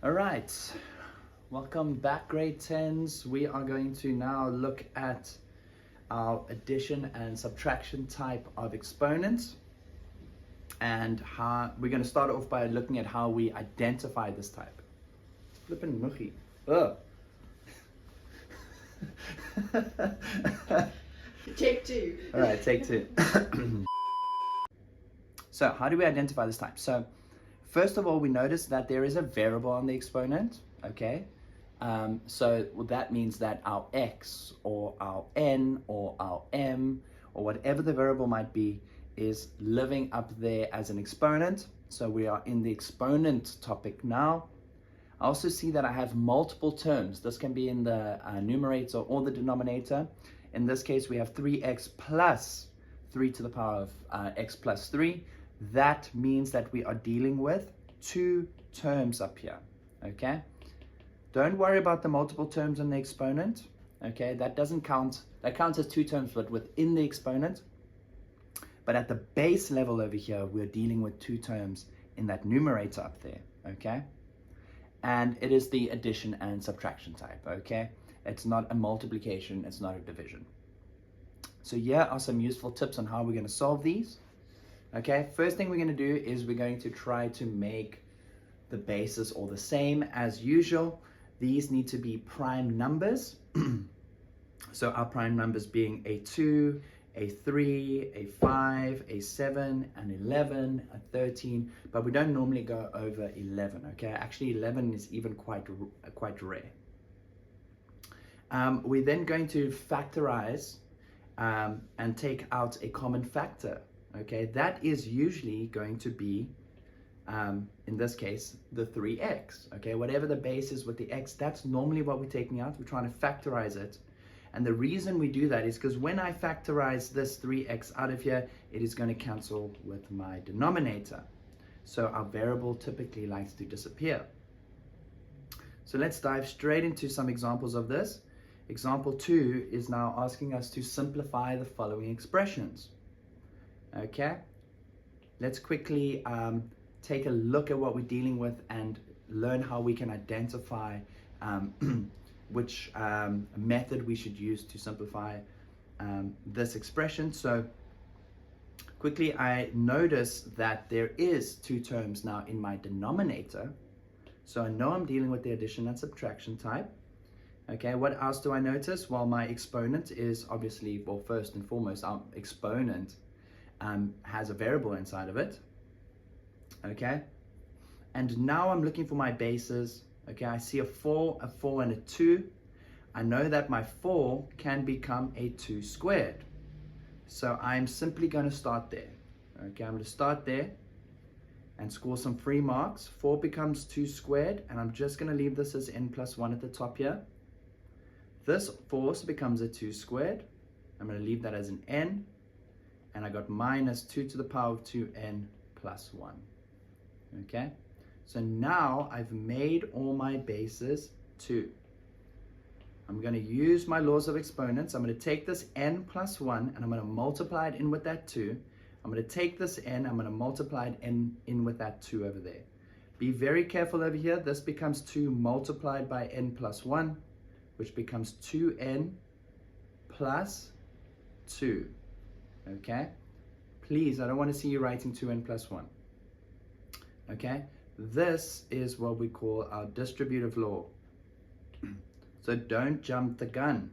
All right, welcome back grade 10s. We are going to now look at our addition and subtraction type of exponents, and how we're going to start off by looking at how we identify this type. Flippin' muggy. Ugh. Take two. All right, take two. So how do we identify this type? So first of all, we notice that there is a variable on the exponent, okay? So that means that our x or our n or our m or whatever the variable might be is living up there as an exponent. So we are in the exponent topic now. I also see that I have multiple terms. This can be in the numerator or the denominator. In this case, we have 3x plus 3 to the power of x plus 3. That means that we are dealing with two terms up here, okay? Don't worry about the multiple terms in the exponent, okay? That doesn't count. That counts as two terms, but within the exponent. But at the base level over here, we're dealing with two terms in that numerator up there, okay? And it is the addition and subtraction type, okay? It's not a multiplication, it's not a division. So here are some useful tips on how we're going to solve these. Okay, first thing we're going to do is we're going to try to make the bases all the same as usual. These need to be prime numbers. So our prime numbers being a 2, a 3, a 5, a 7, an 11, a 13, but we don't normally go over 11, okay? Actually 11 is even quite rare. We're then going to factorize and take out a common factor. Okay, that is usually going to be, in this case, the 3x. Okay, whatever the base is with the x, that's normally what we're taking out. We're trying to factorize it. And the reason we do that is because when I factorize this 3x out of here, it is going to cancel with my denominator. So our variable typically likes to disappear. So let's dive straight into some examples of this. Example 2 is now asking us to simplify the following expressions. Okay, let's quickly take a look at what we're dealing with and learn how we can identify which method we should use to simplify this expression. So quickly, I notice that there is two terms now in my denominator. So I know I'm dealing with the addition and subtraction type. Okay, what else do I notice? Well, my exponent is obviously, well, first and foremost, our exponent has a variable inside of it, okay? And now I'm looking for my bases, okay? I see a 4, and a 2. I know that my 4 can become a 2 squared. So I'm simply going to start there, okay? I'm going to start there and score some free marks. 4 becomes 2 squared, and I'm just going to leave this as n plus 1 at the top here. This 4 becomes a 2 squared. I'm going to leave that as an n. And I got minus 2 to the power of 2n plus 1. Okay, so now I've made all my bases 2. I'm going to use my laws of exponents. I'm going to take this n plus 1 and I'm going to multiply it in with that 2. I'm going to take this n, I'm going to multiply it in with that 2 over there. Be very careful over here. This becomes 2 multiplied by n plus 1, which becomes 2n plus 2. Okay, please, I don't want to see you writing 2n plus 1. Okay, this is what we call our distributive law. So don't jump the gun.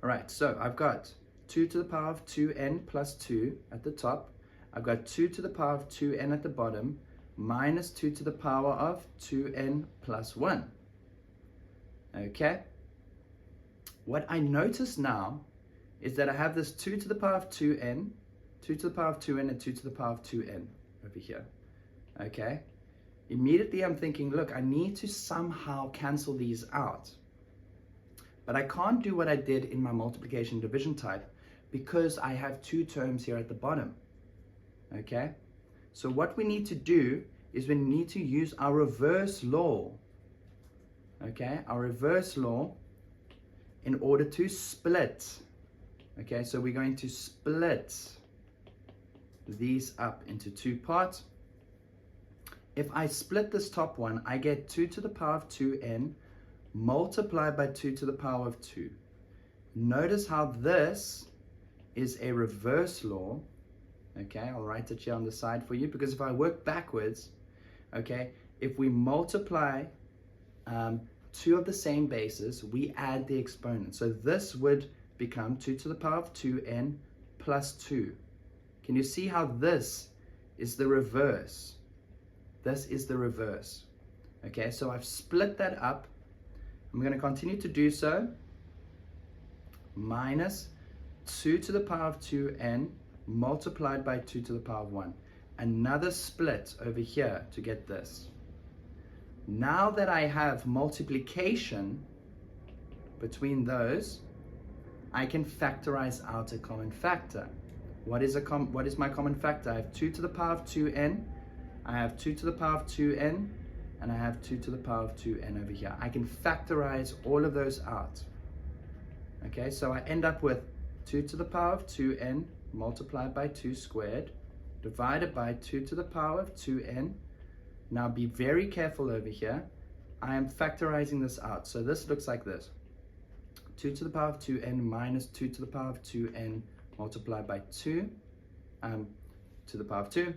All right, so I've got 2 to the power of 2n plus 2 at the top. I've got 2 to the power of 2n at the bottom, minus 2 to the power of 2n plus 1. Okay, what I notice now is that I have this 2 to the power of 2n, 2 to the power of 2n, and 2 to the power of 2n over here, okay? Immediately I'm thinking, look, I need to somehow cancel these out. But I can't do what I did in my multiplication division type because I have two terms here at the bottom, okay? So what we need to do is we need to use our reverse law, okay? Our reverse law in order to split. Okay, so we're going to split these up into two parts. if I split this top one, I get 2 to the power of 2n multiplied by 2 to the power of 2. Notice how this is a reverse law. Okay, I'll write it here on the side for you, because if I work backwards, okay, if we multiply two of the same bases, we add the exponent. So this would become 2 to the power of 2n plus 2. Can you see how this is the reverse? This is the reverse. Okay, so I've split that up. I'm going to continue to do so. Minus 2 to the power of 2n multiplied by 2 to the power of 1. Another split over here to get this. Now that I have multiplication between those, I can factorize out a common factor. What is my common factor? I have 2 to the power of 2n, I have 2 to the power of 2n, and I have 2 to the power of 2n over here. I can factorize all of those out. Okay, so I end up with 2 to the power of 2n multiplied by 2 squared divided by 2 to the power of 2n. Now be very careful over here. I am factorizing this out. So this looks like this. 2 to the power of 2n minus 2 to the power of 2n multiplied by 2 to the power of 2.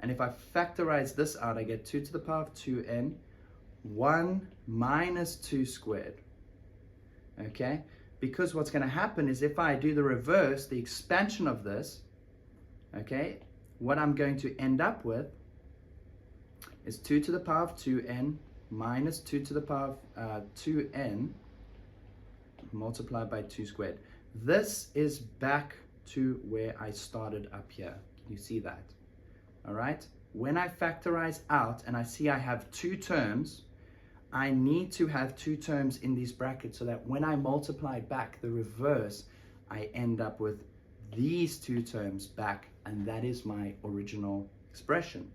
And if I factorize this out, I get 2 to the power of 2n, 1 minus 2 squared. Okay? Because what's going to happen is if I do the reverse, the expansion of this, okay, what I'm going to end up with is 2 to the power of 2n minus 2 to the power of 2n multiplied by 2 squared. This is back to where I started up here. Can you see that? All right. When I factorize out and I see I have two terms, I need to have two terms in these brackets so that when I multiply back the reverse, I end up with these two terms back, and that is my original expression.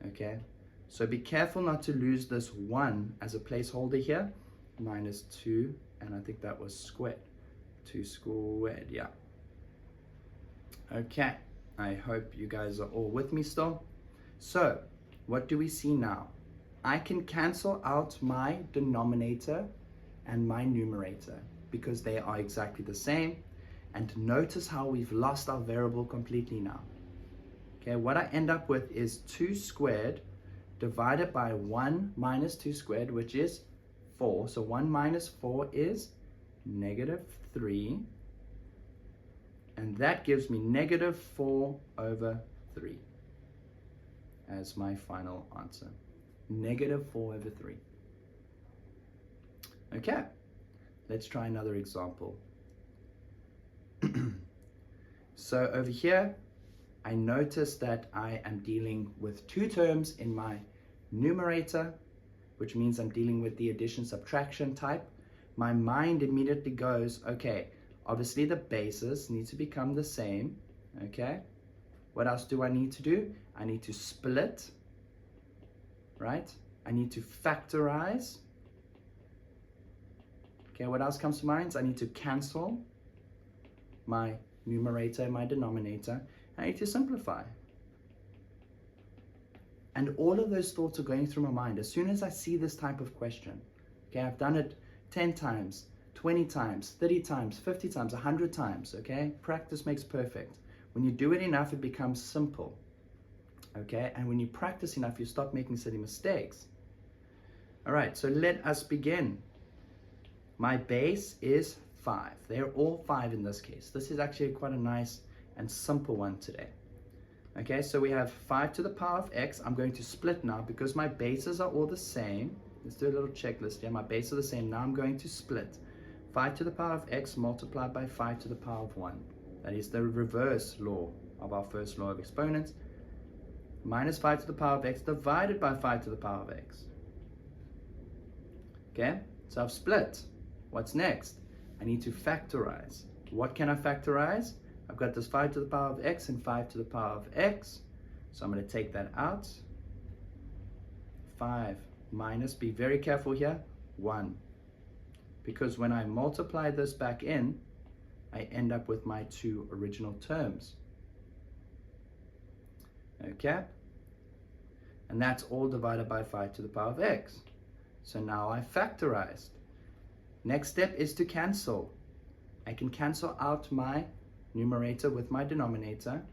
Okay. So be careful not to lose this 1 as a placeholder here. Minus 2, and I think that was squared. 2 squared, yeah. Okay, I hope you guys are all with me still. So, what do we see now? I can cancel out my denominator and my numerator because they are exactly the same. And notice how we've lost our variable completely now. Okay, what I end up with is 2 squared divided by 1 minus 2 squared, which is 4. So 1 minus 4 is negative 3. And that gives me negative 4 over 3 as my final answer. Negative 4 over 3. Okay, let's try another example. So over here, I notice that I am dealing with two terms in my numerator, which means I'm dealing with the addition subtraction type. My mind immediately goes, okay, obviously the bases need to become the same. Okay, what else do I need to do? I need to split, right? I need to factorize. Okay, what else comes to mind? I need to cancel my numerator and my denominator. I need to simplify. And all of those thoughts are going through my mind as soon as I see this type of question. Okay, I've done it 10 times, 20 times, 30 times, 50 times, 100 times, okay? Practice makes perfect. When you do it enough, it becomes simple, okay? And when you practice enough, you stop making silly mistakes. All right, so let us begin. My base is 5. They're all 5 in this case. This is actually quite a nice and simple one today. Okay, so we have 5 to the power of x. I'm going to split now because my bases are all the same. Let's do a little checklist here. My bases are the same. Now I'm going to split 5 to the power of x multiplied by 5 to the power of 1. That is the reverse law of our first law of exponents. Minus 5 to the power of x divided by 5 to the power of x. Okay, so I've split. What's next? I need to factorize. What can I factorize? I've got this 5 to the power of x and 5 to the power of x. So I'm going to take that out. 5 minus, be very careful here, 1. Because when I multiply this back in, I end up with my two original terms. Okay? And that's all divided by 5 to the power of x. So now I factorized. Next step is to cancel. I can cancel out my numerator with my denominator.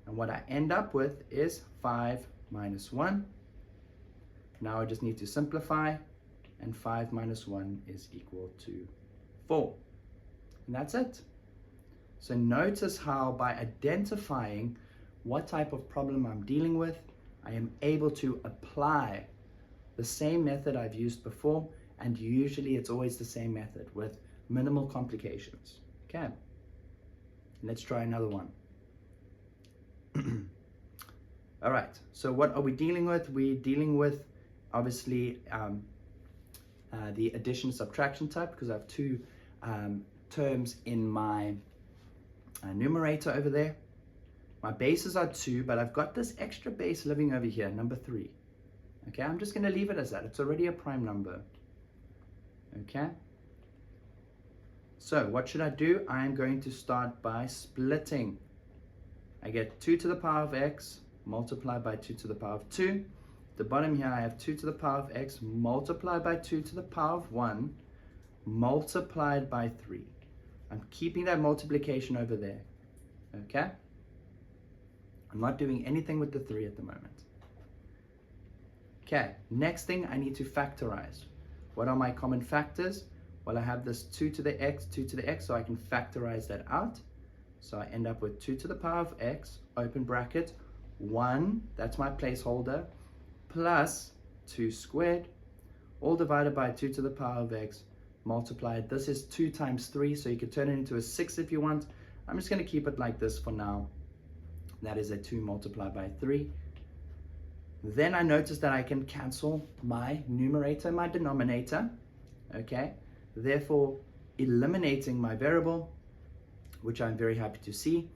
And what I end up with is 5 minus 1. Now I just need to simplify. And 5 minus 1 is equal to 4. And that's it. So notice how by identifying what type of problem I'm dealing with, I am able to apply the same method I've used before, and usually it's always the same method with minimal complications. Okay, let's try another one. All right, so what are we dealing with? We're dealing with obviously the addition subtraction type, because I have two terms in my numerator over there. My bases are 2, but I've got this extra base living over here, number 3. Okay, I'm just going to leave it as that. It's already a prime number. Okay, so what should I do? I'm going to start by splitting. I get 2 to the power of x multiplied by 2 to the power of 2. At the bottom here I have 2 to the power of x multiplied by 2 to the power of 1 multiplied by 3. I'm keeping that multiplication over there. Okay, I'm not doing anything with the 3 at the moment. Okay, next thing, I need to factorize. What are my common factors? Well, I have this 2 to the x, so I can factorize that out. So I end up with 2 to the power of x, open bracket, 1, that's my placeholder, plus 2 squared, all divided by 2 to the power of x, multiplied. This is 2 times 3, so you could turn it into a 6 if you want. I'm just going to keep it like this for now. That is a 2 multiplied by 3. Then I notice that I can cancel my numerator and my denominator. Okay, therefore eliminating my variable, which I'm very happy to see.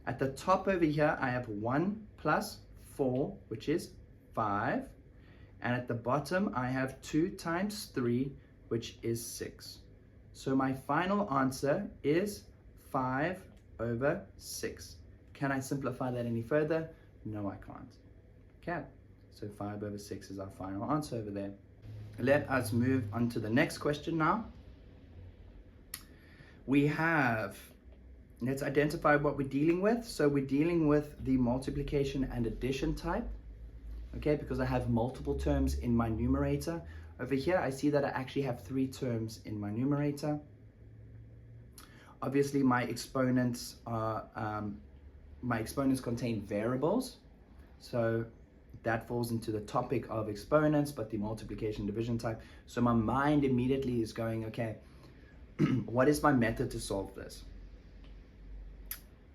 At the top over here, I have 1 plus 4, which is 5. And at the bottom, I have 2 times 3, which is 6. So my final answer is 5 over 6. Can I simplify that any further? No, I can't. Okay, so 5 over 6 is our final answer over there. Let us move on to the next question now. We have, let's identify what we're dealing with. So we're dealing with the multiplication and addition type. Okay, because I have multiple terms in my numerator. Over here, I see that I actually have 3 terms in my numerator. Obviously, my exponents contain variables. So that falls into the topic of exponents, but the multiplication division type. So my mind immediately is going, okay, what is my method to solve this?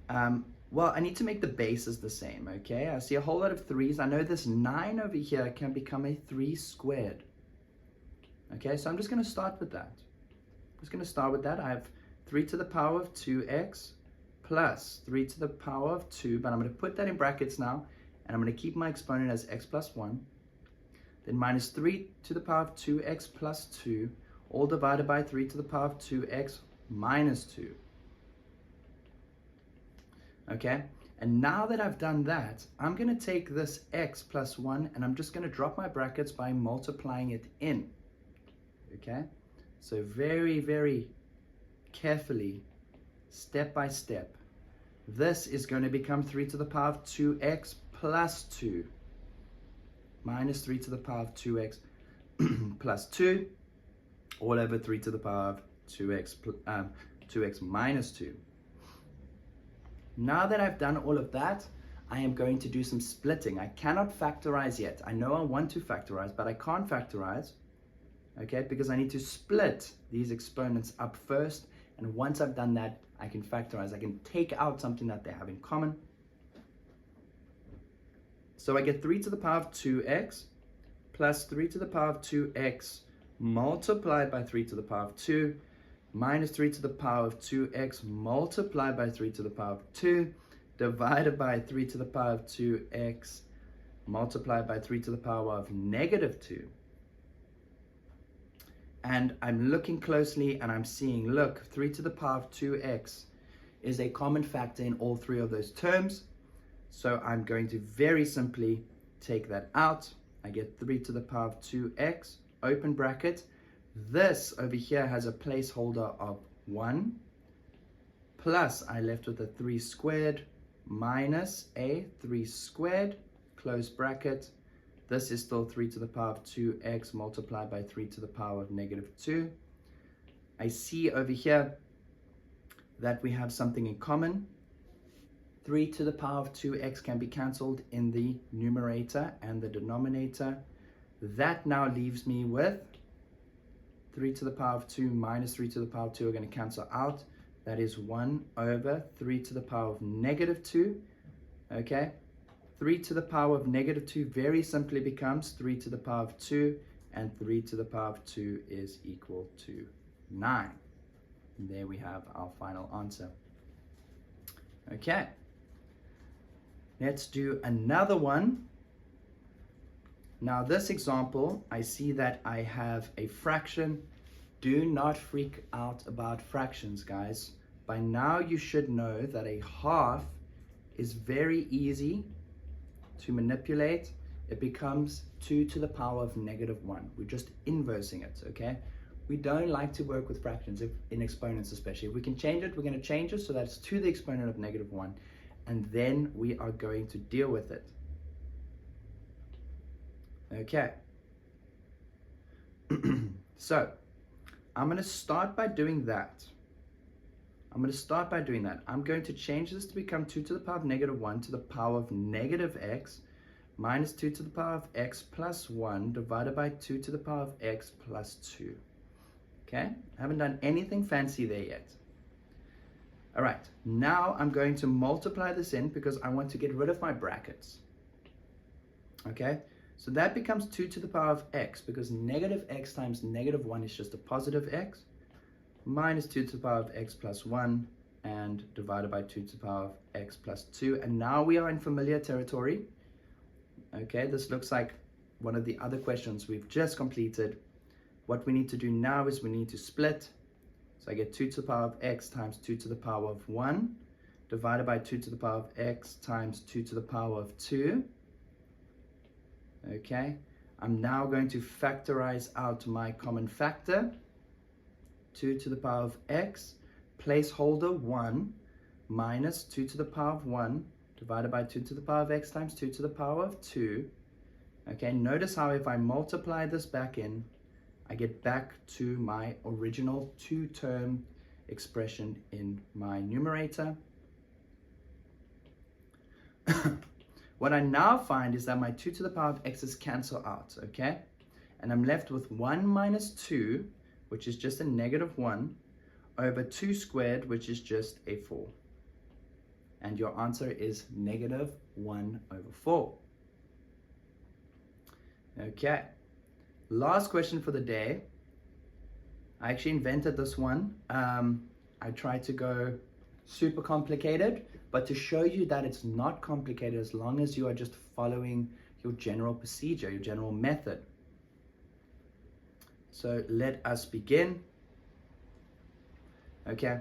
Well, I need to make the bases the same, okay? I see a whole lot of 3s. I know this 9 over here can become a 3 squared. Okay, so I'm just going to start with that. I have 3 to the power of 2x plus 3 to the power of 2, but I'm going to put that in brackets now, and I'm going to keep my exponent as x plus 1. Then minus 3 to the power of 2x plus 2, all divided by 3 to the power of 2x minus 2. Okay, and now that I've done that, I'm going to take this x plus 1 and I'm just going to drop my brackets by multiplying it in. Okay, so very, very carefully, step by step, this is going to become 3 to the power of 2x plus 2 minus 3 to the power of 2x plus 2 all over 3 to the power of 2x minus 2. Now that I've done all of that, I am going to do some splitting. I cannot factorize yet. I know I want to factorize, but I can't factorize, okay, because I need to split these exponents up first, and once I've done that, I can factorize. I can take out something that they have in common. So I get 3 to the power of 2x plus 3 to the power of 2x multiplied by 3 to the power of 2 minus 3 to the power of 2x multiplied by 3 to the power of 2 divided by 3 to the power of 2x multiplied by 3 to the power of negative 2. And I'm looking closely and I'm seeing, look, 3 to the power of 2x is a common factor in all 3 of those terms. So I'm going to very simply take that out. I get 3 to the power of 2x, open bracket. This over here has a placeholder of 1, plus I left with a 3 squared, minus a 3 squared, close bracket. This is still 3 to the power of 2x multiplied by 3 to the power of negative 2. I see over here that we have something in common. 3 to the power of 2x can be cancelled in the numerator and the denominator. That now leaves me with 3 to the power of 2 minus 3 to the power of 2 are going to cancel out. That is 1 over 3 to the power of negative 2. Okay, 3 to the power of negative 2 very simply becomes 3 to the power of 2, and 3 to the power of 2 is equal to 9. And there we have our final answer. Okay, let's do another one. Now this example, I see that I have a fraction. Do not freak out about fractions, guys. By now you should know that a half is very easy to manipulate. It becomes 2 to the power of negative 1. We're just inversing it, okay? We don't like to work with fractions, in exponents especially. If we can change it, we're going to change it so that it's to the exponent of negative 1. And then we are going to deal with it. Okay. So, I'm going to start by doing that. I'm going to change this to become 2 to the power of negative 1 to the power of negative x minus 2 to the power of x plus 1 divided by 2 to the power of x plus 2. Okay, I haven't done anything fancy there yet. All right, now I'm going to multiply this in because I want to get rid of my brackets. Okay, so that becomes 2 to the power of x because negative x times negative 1 is just a positive x, minus 2 to the power of x plus 1 and divided by 2 to the power of x plus 2. And now we are in familiar territory. Okay, this looks like one of the other questions we've just completed. What we need to do now is we need to split. So I get 2 to the power of x times 2 to the power of 1 divided by 2 to the power of x times 2 to the power of 2. Okay, I'm now going to factorize out my common factor. 2 to the power of x, placeholder 1, minus 2 to the power of 1 divided by 2 to the power of x times 2 to the power of 2. Okay, notice how if I multiply this back in, I get back to my original two-term expression in my numerator. What I now find is that my 2 to the power of x's cancel out, okay? And I'm left with 1 minus 2, which is just a negative 1, over 2 squared, which is just a 4. And your answer is negative 1 over 4. Okay. Last question for the day. I actually invented this one. I tried to go super complicated, but to show you that it's not complicated as long as you are just following your general procedure, your general method. So let us begin. Okay.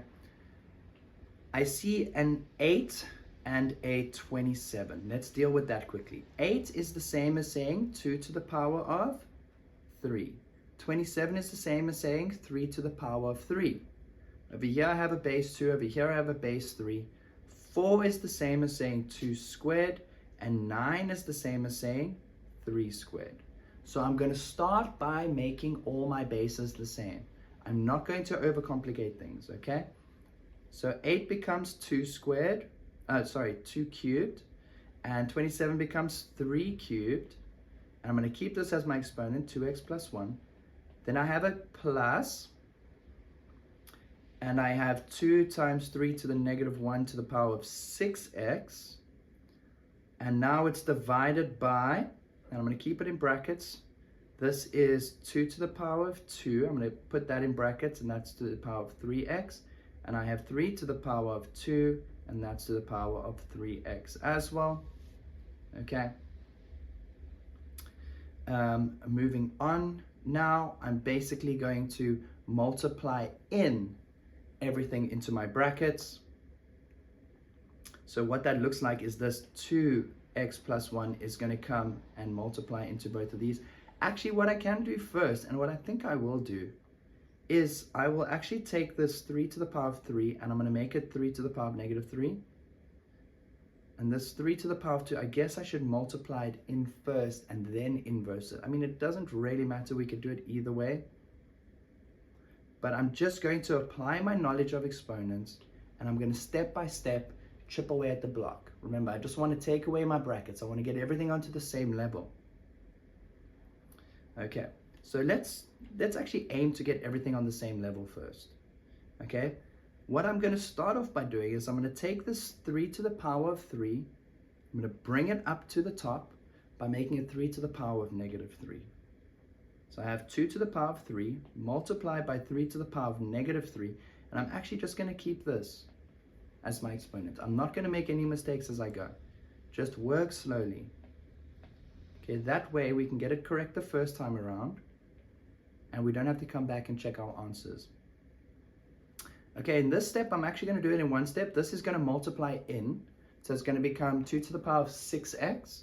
I see an 8 and a 27. Let's deal with that quickly. 8 is the same as saying 2 to the power of 3. 27 is the same as saying 3 to the power of 3. Over here I have a base 2, over here I have a base 3. 4 is the same as saying 2 squared, and 9 is the same as saying 3 squared. So I'm going to start by making all my bases the same. I'm not going to overcomplicate things, okay? So 8 becomes 2 squared, 2 cubed, and 27 becomes 3 cubed. And I'm going to keep this as my exponent, 2x plus 1. Then I have a plus, and I have 2 times 3 to the negative 1 to the power of 6x. And now it's divided by, and I'm going to keep it in brackets. This is 2 to the power of 2. I'm going to put that in brackets, and that's to the power of 3x. And I have 3 to the power of 2, and that's to the power of 3x as well. Okay. Moving on now, I'm basically going to multiply in everything into my brackets. So what that looks like is this 2 x plus 1 is going to come and multiply into both of these. Actually, what I can do first, and what I think I will do, is I will actually take this 3 to the power of 3, and I'm going to make it 3 to the power of negative 3. And this 3 to the power of 2, I guess I should multiply it in first and then inverse it. I mean, it doesn't really matter. We could do it either way. But I'm just going to apply my knowledge of exponents, and I'm going to step by step chip away at the block. Remember, I just want to take away my brackets. I want to get everything onto the same level. Okay, so let's actually aim to get everything on the same level first. Okay, what I'm going to start off by doing is I'm going to take this 3 to the power of 3. I'm going to bring it up to the top by making it 3 to the power of negative 3. So I have 2 to the power of 3 multiplied by 3 to the power of negative 3. And I'm actually just going to keep this as my exponent. I'm not going to make any mistakes as I go. Just work slowly. Okay, that way we can get it correct the first time around, and we don't have to come back and check our answers. Okay, in this step, I'm actually going to do it in one step. This is going to multiply in, so it's going to become 2 to the power of 6x.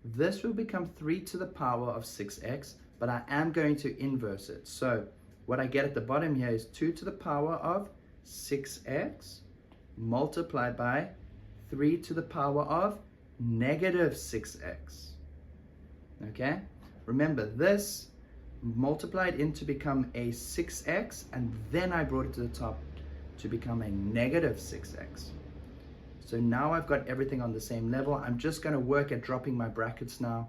This will become 3 to the power of 6x, but I am going to inverse it. So what I get at the bottom here is 2 to the power of 6x multiplied by 3 to the power of negative 6x. Okay, remember this multiplied in to become a 6x, and then I brought it to the top to become a negative 6x. So now I've got everything on the same level. I'm just going to work at dropping my brackets now.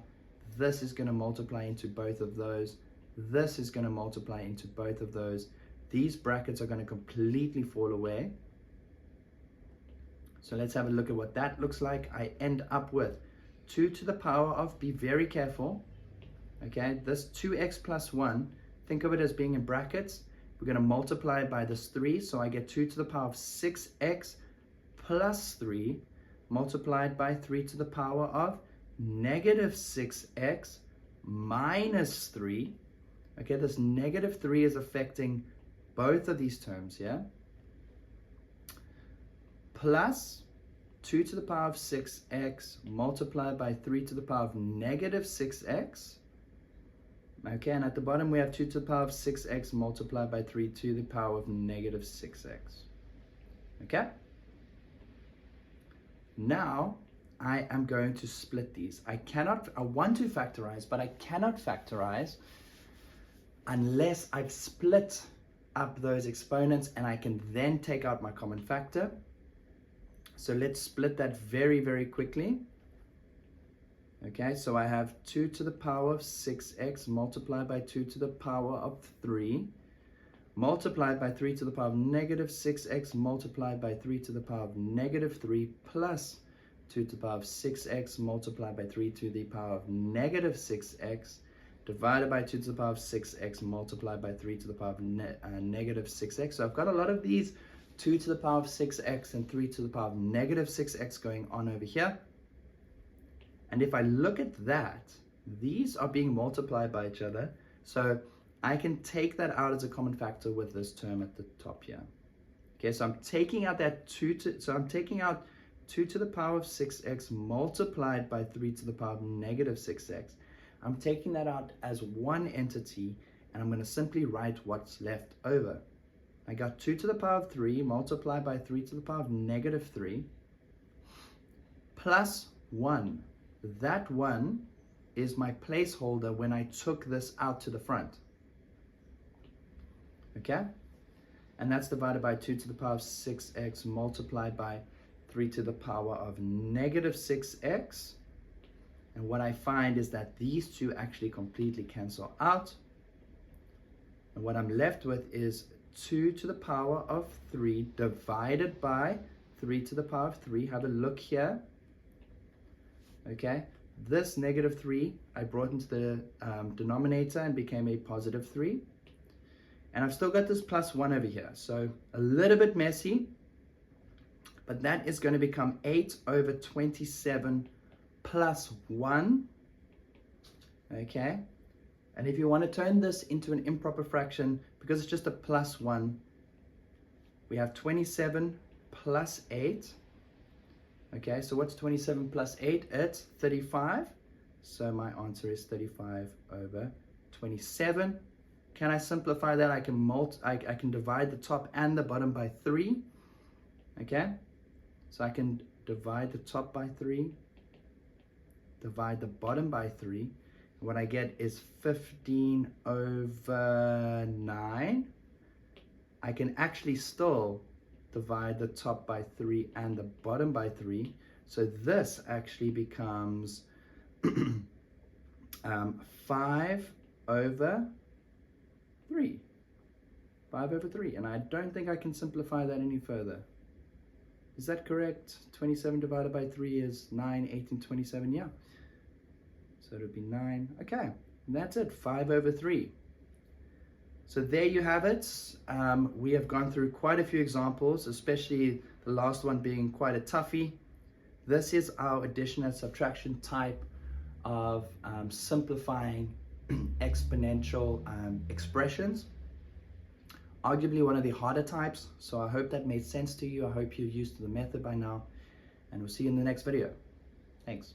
This is going to multiply into both of those. This is going to multiply into both of those. These brackets are going to completely fall away. So let's have a look at what that looks like. I end up with 2 to the power of, be very careful, okay, this 2x plus 1, think of it as being in brackets. We're going to multiply by this 3, so I get 2 to the power of 6x plus 3 multiplied by 3 to the power of negative 6x minus 3. Okay, this negative 3 is affecting both of these terms here. Plus 2 to the power of 6x multiplied by 3 to the power of negative 6x. Okay, and at the bottom we have 2 to the power of 6x multiplied by 3 to the power of negative 6x. Okay? Now, I am going to split these. I want to factorize, but I cannot factorize unless I've split up those exponents, and I can then take out my common factor. So let's split that very, very quickly. Okay, so I have 2 to the power of 6x multiplied by 2 to the power of 3 multiplied by 3 to the power of negative 6x multiplied by 3 to the power of negative 3 plus 2 to the power of 6x multiplied by 3 to the power of negative 6x divided by 2 to the power of 6x multiplied by 3 to the power of negative 6x. So I've got a lot of these 2 to the power of 6x and 3 to the power of negative 6x going on over here. And if I look at that, these are being multiplied by each other. So I can take that out as a common factor with this term at the top here. Okay, so I'm taking out that 2 to the power of 6x multiplied by 3 to the power of negative 6x. I'm taking that out as one entity, and I'm going to simply write what's left over. I got 2 to the power of 3 multiplied by 3 to the power of negative 3 plus 1. That 1 is my placeholder when I took this out to the front. Okay? And that's divided by 2 to the power of 6x multiplied by 3 to the power of negative 6x. And what I find is that these two actually completely cancel out. And what I'm left with is 2 to the power of 3 divided by 3 to the power of 3. Have a look here. Okay, this negative 3 I brought into the denominator and became a positive 3. And I've still got this plus 1 over here. So a little bit messy, but that is going to become 8 over 27 plus 1. Okay, and if you want to turn this into an improper fraction, because it's just a plus 1, we have 27 plus 8. Okay, so what's 27 plus 8? It's 35. So my answer is 35 over 27. Can I simplify that? I can divide the top and the bottom by 3. Okay, so I can divide the top by 3, divide the bottom by 3. What I get is 15 over 9. I can actually still divide the top by 3 and the bottom by 3. So this actually becomes 5 over 3. 5 over 3. And I don't think I can simplify that any further. Is that correct? 27 divided by 3 is 9, 8, and 27. Yeah. So it would be 9. Okay. And that's it. 5 over 3. So there you have it. We have gone through quite a few examples, especially the last one being quite a toughie. This is our addition and subtraction type of simplifying exponential expressions. Arguably one of the harder types. So I hope that made sense to you. I hope you're used to the method by now. And we'll see you in the next video. Thanks.